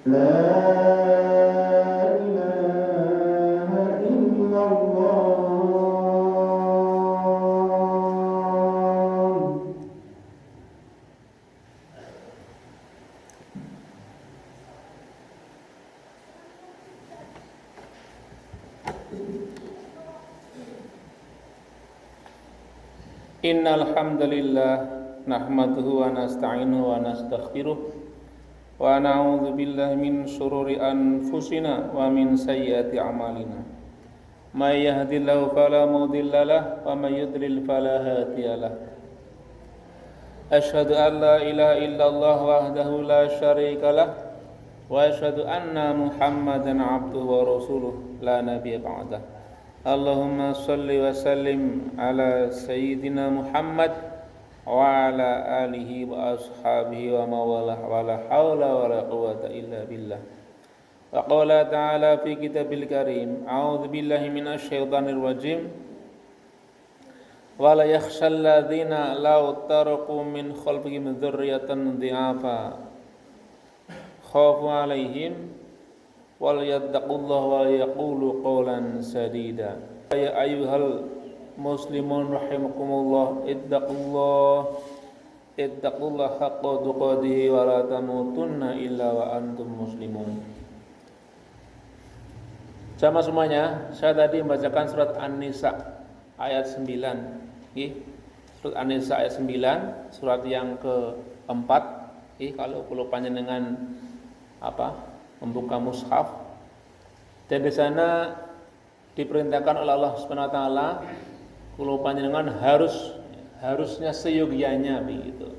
لا إله إلا الله. Innal hamdalillah nahmaduhu wa nasta'inuhu wa nastaghfiruh wa na'udzu billahi min shururi anfusina wa min sayyiati a'malina. May yahdihillahu fala mudhillalah wa may yudlil fala hadiyalah. Asyhadu an la ilaha illallah wahdahu la syarikalah wa asyhadu anna Muhammadan 'abduhu wa rasuluh la nabiyya ba'dah. Allahumma salli wa sallim ala sayyidina Muhammad wa ala alihi wa ashabihi wa mawalah wa la hawla wa la quwwata illa billah. Wa qala ta'ala fi kitabil karim, a'udzu billahi minasy syaithanir rajim. Wa la yakhshal ladzina law taraku min khalfihim dzurriyyatan dhi'afa khafu 'alaihim wal yattaqullaha wa yaqulu qawlan sadida. Ya ayyuhal muslimun rahimakumullah, ittaqullaha haqqa tuqatih wa la tamutunna illa wa antum muslimun. Sama semuanya, saya tadi membacakan surat An-Nisa ayat 9. Surat An-Nisa ayat 9, surat yang keempat. Kalau panjenengan membuka mushaf, dan di sana diperintahkan oleh Allah Subhanahu wa taala kula panjenengan harusnya seyogianya begitu.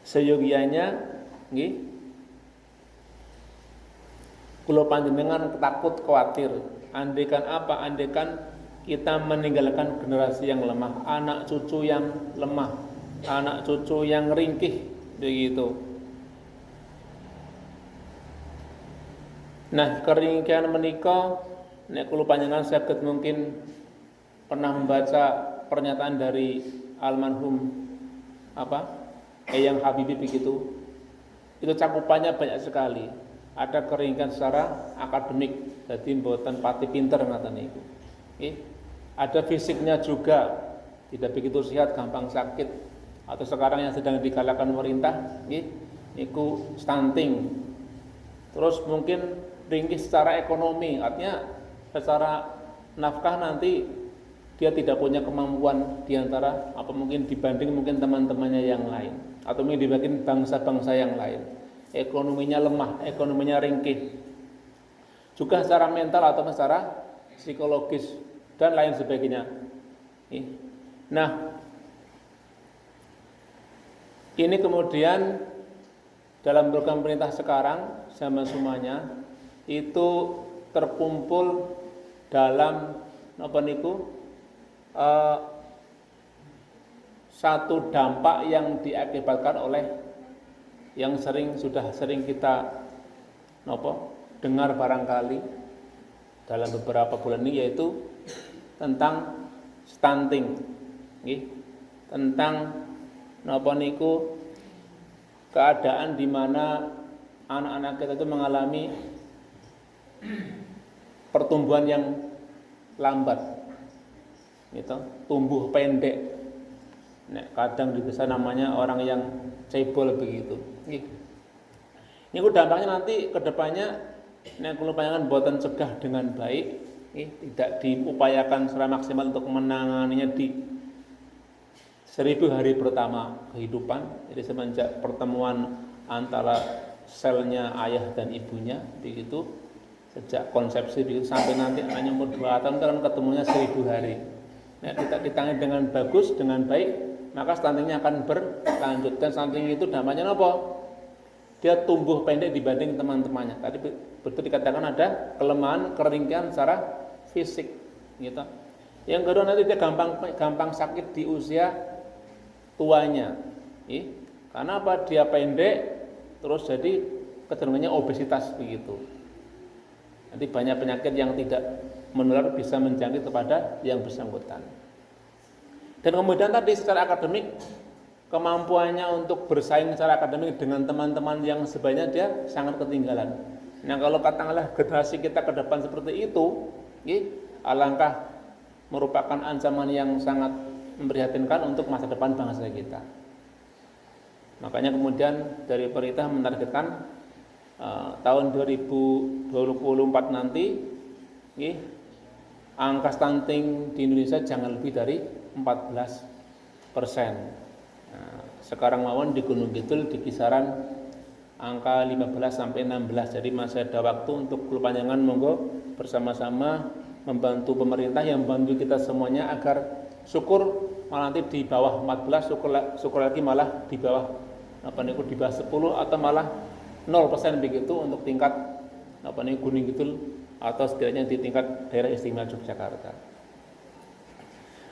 Seyogianya nggih. Kula panjenengan takut khawatir, andaikan kita meninggalkan generasi yang lemah, anak cucu yang lemah, anak cucu yang ringkih begitu. Nah, keringkian menika nek kula panjenengan saged mungkin pernah membaca pernyataan dari almarhum Eyang Habibie begitu. Itu cakupannya banyak sekali. Ada keringkian secara akademik, jadi mboten pati pinter ngaten niku. Ada fisiknya juga, tidak begitu sehat, gampang sakit. Atau sekarang yang sedang digalakan pemerintah, niku stunting. Terus mungkin ringkih secara ekonomi, artinya secara nafkah nanti dia tidak punya kemampuan diantara mungkin dibanding mungkin teman-temannya yang lain, atau mungkin dibanding bangsa-bangsa yang lain. Ekonominya lemah, ekonominya ringkih. Juga secara mental atau secara psikologis dan lain sebagainya. Nah, ini kemudian dalam program pemerintah sekarang sama semuanya itu terkumpul dalam satu dampak yang diakibatkan oleh yang sudah sering kita dengar barangkali dalam beberapa bulan ini, yaitu tentang stunting, tentang keadaan di mana anak-anak kita itu mengalami pertumbuhan yang lambat, tumbuh pendek. Kadang di desa namanya orang yang cebol begitu. Ini dampaknya nanti kedepannya, kalau panjangan buatan cegah dengan baik, tidak diupayakan secara maksimal untuk menanganinya di 1000 hari pertama kehidupan, jadi semenjak pertemuan antara selnya ayah dan ibunya begitu, sejak konsepsi begitu sampai nanti hanya umur 2 tahun kan ketemunya 1000 hari. Kita ditangani dengan bagus, dengan baik, maka stuntingnya akan berlanjut. Dan stunting itu dampaknya apa? Dia tumbuh pendek dibanding teman-temannya. Tadi betul dikatakan ada kelemahan, keringkian secara fisik gitu. Yang kedua, nanti dia gampang sakit di usia tuanya. Karena apa? Dia pendek, terus jadi kecenderungannya obesitas begitu. Nanti banyak penyakit yang tidak menular bisa menjangkit kepada yang bersangkutan. Dan kemudian tadi secara akademik kemampuannya untuk bersaing secara akademik dengan teman-teman yang sebenarnya dia sangat ketinggalan. Nah, kalau katakanlah generasi kita ke depan seperti itu, alangkah merupakan ancaman yang sangat memprihatinkan untuk masa depan bangsa kita. Makanya kemudian dari pemerintah menargetkan tahun 2024 nanti angka stunting di Indonesia jangan lebih dari 14%. Nah, sekarang mawon di Gunung Kidul di kisaran angka 15 sampai 16. Jadi masih ada waktu untuk kulo panjenengan monggo bersama-sama membantu pemerintah yang membantu kita semuanya agar syukur malah nanti di bawah 14, syukur lagi malah di bawah di bawah 10 atau malah 0% begitu untuk tingkat Gunung Kidul atau setidaknya di tingkat daerah istimewa Yogyakarta.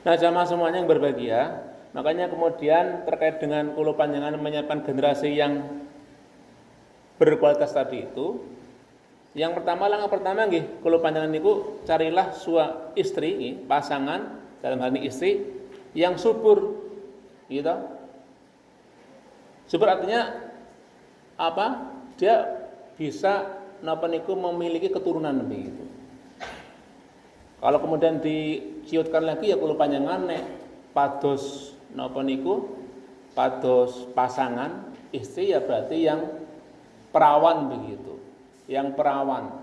Nah, jamaah semuanya yang berbahagia, makanya kemudian terkait dengan kulo panjenengan menyiapkan generasi yang berkualitas tadi itu, yang pertama langkah pertama nggih kulo panjenengan niku carilah istri pasangan dalam hal ini istri yang subur gitu. Subur artinya apa? Dia bisa memiliki keturunan begitu. Kalau kemudian diciutkan lagi ya kulo panjenengan nek pados pados pasangan istri ya berarti yang perawan begitu, yang perawan.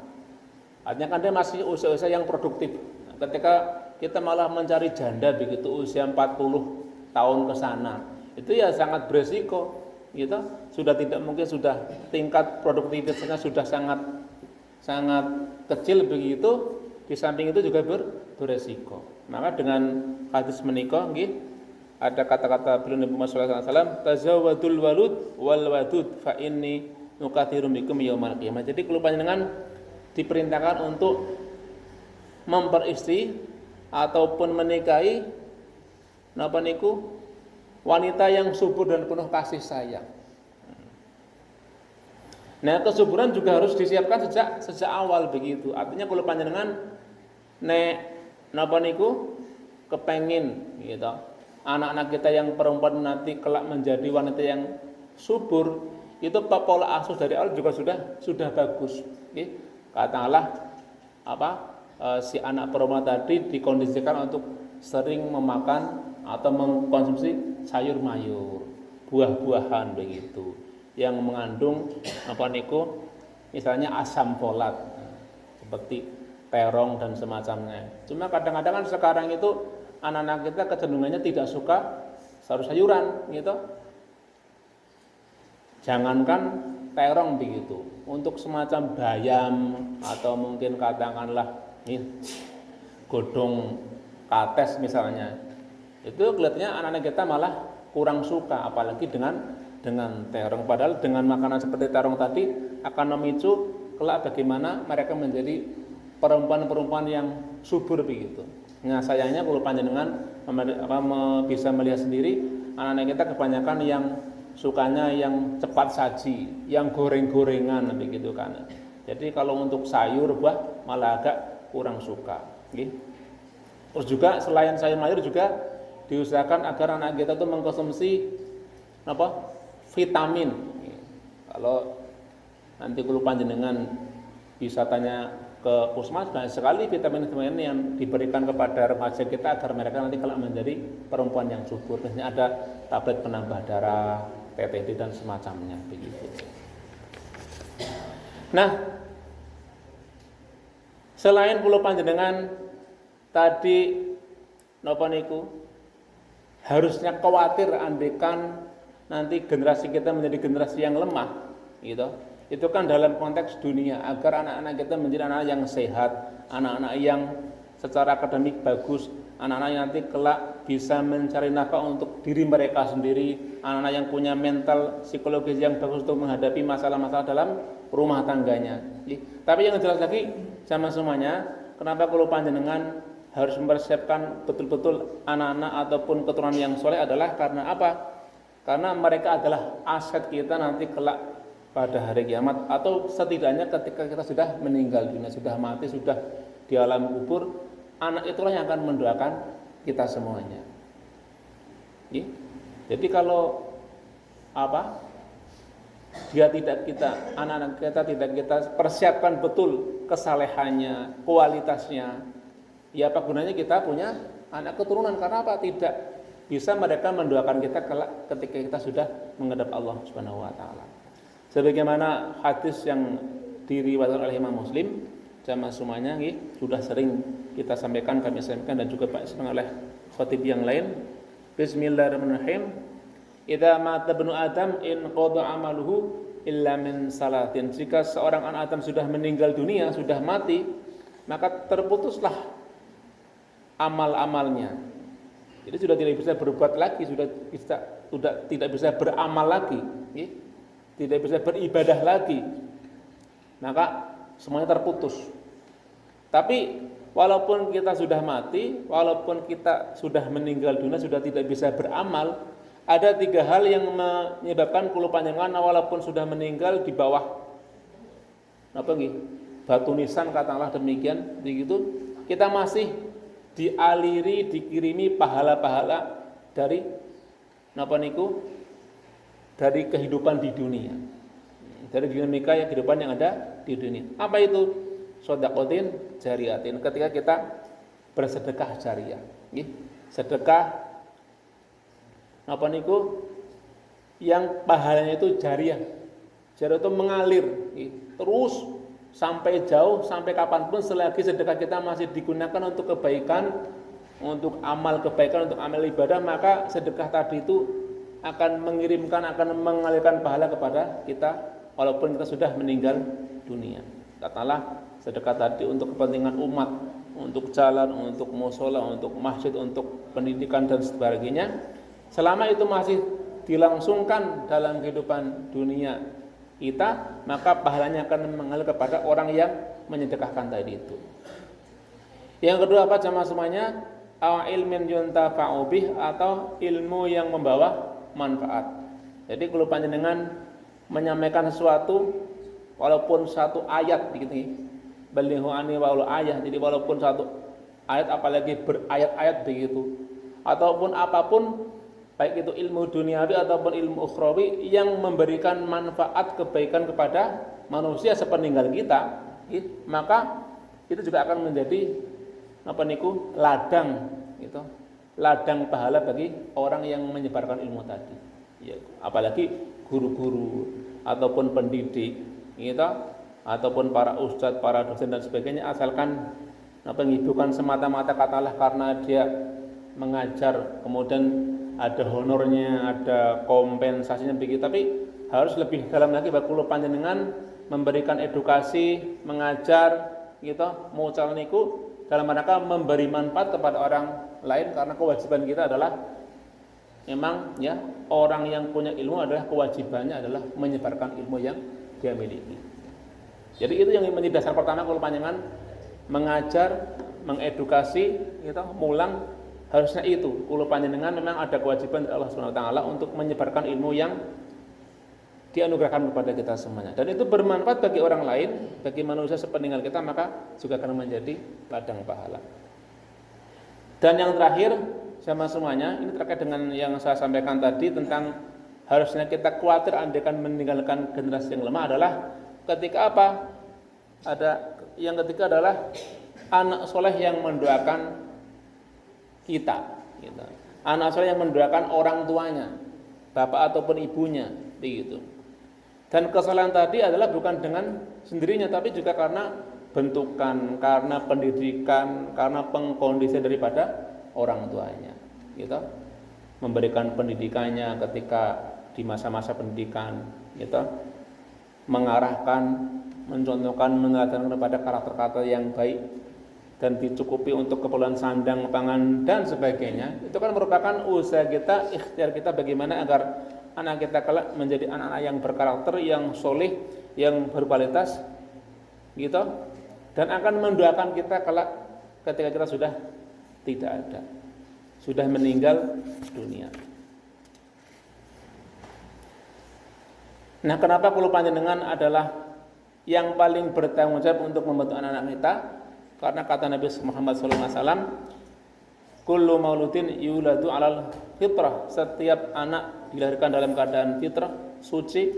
Artinya kan dia masih usia-usia yang produktif. Ketika kita malah mencari janda begitu usia 40 tahun ke sana, itu ya sangat beresiko. Gitu, sudah tidak mungkin sudah tingkat produktivitasnya sudah sangat kecil begitu. Di samping itu juga beresiko. Maka dengan hadis menikah, ada kata-kata beliau Nabi Muhammad SAW, tazawadul walud wal wadud fa inni nukatsirum bikum yaumal qiyamah. Jadi kalau panjenengan diperintahkan untuk memperistri ataupun menikahi wanita yang subur dan penuh kasih sayang. Nah, kesuburan juga harus disiapkan sejak awal begitu. Artinya kalau panjenengan kepengin gitu, anak-anak kita yang perempuan nanti kelak menjadi wanita yang subur, itu pola asuh dari awal juga sudah bagus. Katakanlah si anak perempuan tadi dikondisikan untuk sering memakan atau mengkonsumsi sayur mayur, buah-buahan begitu, yang mengandung misalnya asam folat seperti terong dan semacamnya. Cuma kadang-kadang kan sekarang itu anak-anak kita kecenderungannya tidak suka sayur-sayuran gitu. Jangankan terong begitu, untuk semacam bayam atau mungkin katakanlah godong kates misalnya, itu kelihatannya anak-anak kita malah kurang suka, apalagi dengan terong. Padahal dengan makanan seperti terong tadi akan memicu kelak bagaimana mereka menjadi perempuan-perempuan yang subur begitu. Nah, sayangnya kalau panjenengan bisa melihat sendiri, anak-anak kita kebanyakan yang sukanya yang cepat saji, yang goreng-gorengan begitu kan. Jadi kalau untuk sayur buah malah agak kurang suka. Terus juga selain sayur mayur juga diusahakan agar anak kita itu mengkonsumsi vitamin. Kalau nanti kalau panjenengan bisa tanya ke puskesmas, banyak sekali vitamin-vitamin yang diberikan kepada remaja kita agar mereka nanti kelak menjadi perempuan yang subur. Biasanya ada tablet penambah darah, PPD dan semacamnya begitu. Nah, selain pulau panjenengan tadi harusnya khawatir andekan nanti generasi kita menjadi generasi yang lemah gitu. Itu kan dalam konteks dunia, agar anak-anak kita menjadi anak-anak yang sehat, anak-anak yang secara akademik bagus, anak-anak yang nanti kelak bisa mencari nafkah untuk diri mereka sendiri, anak-anak yang punya mental psikologis yang bagus untuk menghadapi masalah-masalah dalam rumah tangganya. Tapi yang jelas lagi sama semuanya, kenapa kalau panjenengan harus mempersiapkan betul-betul anak-anak ataupun keturunan yang soleh adalah karena apa? Karena mereka adalah aset kita nanti kelak pada hari kiamat, atau setidaknya ketika kita sudah meninggal dunia, sudah mati, sudah di alam kubur, anak itulah yang akan mendoakan kita semuanya. Jadi kalau apa? Anak-anak kita tidak kita persiapkan betul kesalehannya, kualitasnya. Ya apa gunanya kita punya anak keturunan, karena apa? Tidak bisa mereka mendoakan kita ketika kita sudah menghadap Allah Subhanahu wa taala. Sebagaimana hadis yang diriwayatkan oleh Imam Muslim, jamaah semuanya sudah sering kita sampaikan, kami sampaikan dan juga Pak oleh khatib yang lain. Bismillahirrahmanirrahim. Idza mata ibnu Adam in qada amaluhu illa min salatin. Jika seorang anak Adam sudah meninggal dunia, sudah mati, maka terputuslah amal-amalnya. Jadi sudah tidak bisa berbuat lagi, sudah tidak bisa beramal lagi, tidak bisa beribadah lagi. Maka semuanya terputus. Tapi walaupun kita sudah mati, walaupun kita sudah meninggal dunia, sudah tidak bisa beramal, ada 3 hal yang menyebabkan kulo panjenengan walaupun sudah meninggal di bawah batu nisan katakanlah demikian, begitu kita masih dialiri, dikirimi pahala-pahala dari dari kehidupan di dunia, dari dinamika yang kehidupan yang ada di dunia. Apa itu? Shadaqatin jariyatin, ketika kita bersedekah jariah, sedekah yang pahalanya itu jariah. Jariah itu mengalir terus sampai jauh, sampai kapanpun selagi sedekah kita masih digunakan untuk kebaikan, untuk amal kebaikan, untuk amal ibadah, maka sedekah tadi itu akan mengirimkan, akan mengalirkan pahala kepada kita walaupun kita sudah meninggal dunia. Katakanlah sedekah tadi untuk kepentingan umat, untuk jalan, untuk mushola, untuk masjid, untuk pendidikan dan sebagainya. Selama itu masih dilangsungkan dalam kehidupan dunia kita, maka pahalanya akan mengalir kepada orang yang menyedekahkan tadi itu. Yang kedua apa jamaah semuanya? Ilmin yuntafa'u bih, atau ilmu yang membawa manfaat. Jadi kalau panjenengan menyampaikan sesuatu walaupun satu ayat begitu, balighu anni walau ayat, jadi walaupun satu ayat apalagi berayat-ayat begitu, ataupun apapun baik itu ilmu duniawi ataupun ilmu ukhrawi yang memberikan manfaat kebaikan kepada manusia sepeninggal kita, maka itu juga akan menjadi ladang ladang pahala bagi orang yang menyebarkan ilmu tadi. Ya, apalagi guru-guru ataupun pendidik, ataupun para ustadz, para dosen dan sebagainya, asalkan bukan semata-mata katalah karena dia mengajar kemudian ada honornya, ada kompensasinya begitu, tapi harus lebih dalam lagi bakulo panjenengan memberikan edukasi, mengajar mucal niku dalam rangka memberi manfaat kepada orang lain, karena kewajiban kita adalah memang orang yang punya ilmu adalah kewajibannya adalah menyebarkan ilmu yang dia miliki. Jadi itu yang menjadi dasar pertama kalau panjenengan mengajar, mengedukasi, mulang. Harusnya itu, kulo panjenengan memang ada kewajiban dari Allah Subhanahu wa taala untuk menyebarkan ilmu yang dianugerahkan kepada kita semuanya. Dan itu bermanfaat bagi orang lain, bagi manusia sepeninggal kita, maka juga akan menjadi ladang pahala. Dan yang terakhir, sama semuanya, ini terkait dengan yang saya sampaikan tadi tentang harusnya kita khawatir andaikan meninggalkan generasi yang lemah adalah ketika apa? Yang ketiga adalah anak soleh yang mendoakan kita. Anak soleh yang mendoakan orang tuanya, bapak ataupun ibunya, begitu. Dan kesalahan tadi adalah bukan dengan sendirinya, tapi juga karena bentukan, karena pendidikan, karena pengkondisian daripada orang tuanya, memberikan pendidikannya ketika di masa-masa pendidikan, mengarahkan, mencontohkan, mengajarkan kepada karakter-karakter yang baik dan dicukupi untuk keperluan sandang, pangan dan sebagainya. Itu kan merupakan usaha kita, ikhtiar kita bagaimana agar anak kita kelak menjadi anak-anak yang berkarakter, yang soleh, yang berkualitas, dan akan mendoakan kita kelak ketika kita sudah tidak ada, sudah meninggal dunia. Nah, kenapa kulo panjenengan adalah yang paling bertanggung jawab untuk membentuk anak-anak kita? Karena kata Nabi Muhammad SAW, kullu mauludin yuladu alal fitrah, setiap anak dilahirkan dalam keadaan fitrah, suci,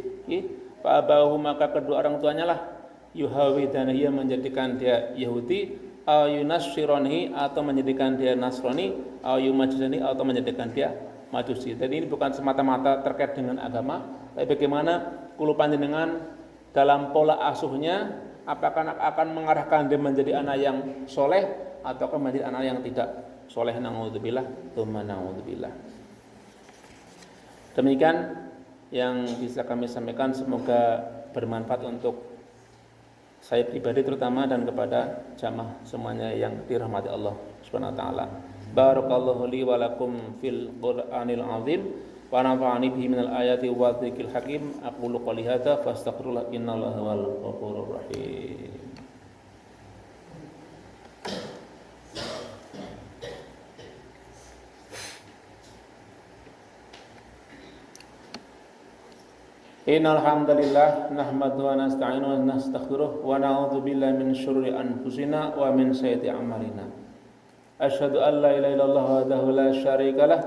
fa abahu maka kedua orang tuanya lah yuhawidanihi menjadikan dia Yahudi, ayunasyironihi atau menjadikan dia Nasrani, ayumajusani atau menjadikan dia Majusi. Jadi ini bukan semata-mata terkait dengan agama, tapi bagaimana kulo panjenengan dalam pola asuhnya, apakah akan mengarahkan dia menjadi anak yang soleh ataukah menjadi anak yang tidak soleh. Na'udzubillah, tsumma na'udzubillah. Demikian yang bisa kami sampaikan, semoga bermanfaat untuk saya pribadi terutama dan kepada jamaah semuanya yang dirahmati Allah Subhanahu wa taala. Barakallahu li wa lakum fil Qur'anil azim wa nafa'ani bihi minal ayati wa dzikril hakim. Aqulu qouli hadza fastaghfirullah innallaha wal ghafurur rahim. Innal hamdalillah nahmaduhu wa nasta'inuhu wa nastaghfiruh wa na'udzu billahi min syururi anfusina wa min sayyiati a'malina. Asyhadu an la ilaha illallah wahdahu la syarika lah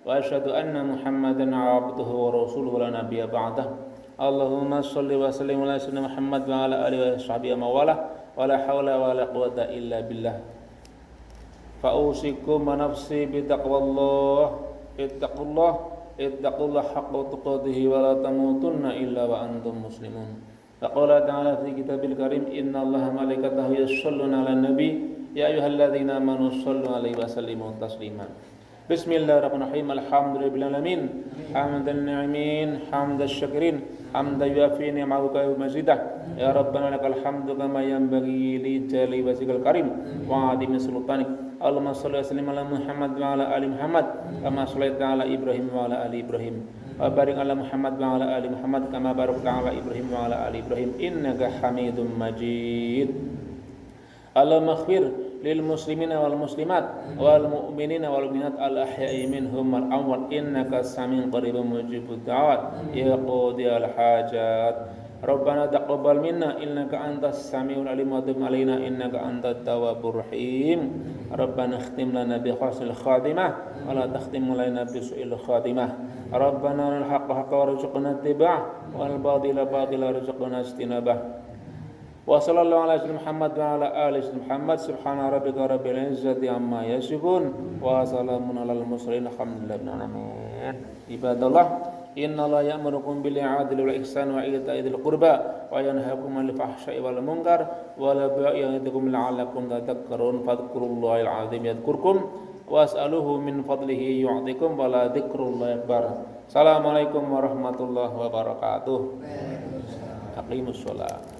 wa asyhadu anna Muhammadan 'abduhu wa rasuluhu la nabiyya ba'dah. Allahumma shalli wa sallim ala sayyidina Muhammad wa ala alihi wa sahbihi wa wala wa la haula wa la quwwata illa billah. Fa usikum wa nafsi bi taqwallah ittaqullah haqqa tuqatih wa la tamutunna illa wa antum muslimun. Faqala ta'ala fi kitabil karim innallaha malaikatahu yusholluna 'alan nabi ya ayyuhalladzina amanu shollu 'alaihi wa sallimu taslima. Bismillahirrahmanirrahim. Alhamdulillahil alamin hamdan ni'amin hamdash syakirin hamdan yuafi ni'amahu wa mazidah. Ya rabbana lakal hamdu kama yanbaghi li jalali wajhikal karim wa 'azimi sultanik. Allahumma shalli wa sallim ala Muhammad wa ala ali Muhammad kama shallaita ala Ibrahim wa ala ali Ibrahim wa barik ala Muhammad wa ala ali Muhammad kama barakta ala Ibrahim wa ala ali Ibrahim innaka Hamidum Majid. Allahumma ighfir lil muslimina wal muslimat wal mu'minina wal mu'minat al ahya'i minhum wal amwat innaka samiun qaribun mujibud da'awat ya qadiyal hajat. Rabbana taqabbal minna innaka antas samiul alim wa tub alaina innaka antat tawwabur rahim. Rabbana ikhtim lana bi husnil khatimah wa la takhtim lana bi su'il khatimah. Rabbana al haqqa haqqan warzuqna ittiba'ah wal batila batila warzuqna ijtinabah. Wa sallallahu ala sayyidina Muhammad wa ala ali sayyidina Muhammad subhana rabbika rabbil izzati amma yasifun wa salamun alal mursalin alhamdulillahi rabbil alamin. Ibadallah, innallaha ya'murukum bil 'adli wal ihsani wa ita'i dzil qurba wa yanhaakum 'anil fahsya'i wal munkar wa la ya'idukum la'allakum tadhakkarun. Fadhkurullahal 'azim yadhkurkum was'aluhu min fadlihi yu'tikum wa la dzikrullahi akbar. Assalamualaikum warahmatullahi wabarakatuh. Aqimus shalah.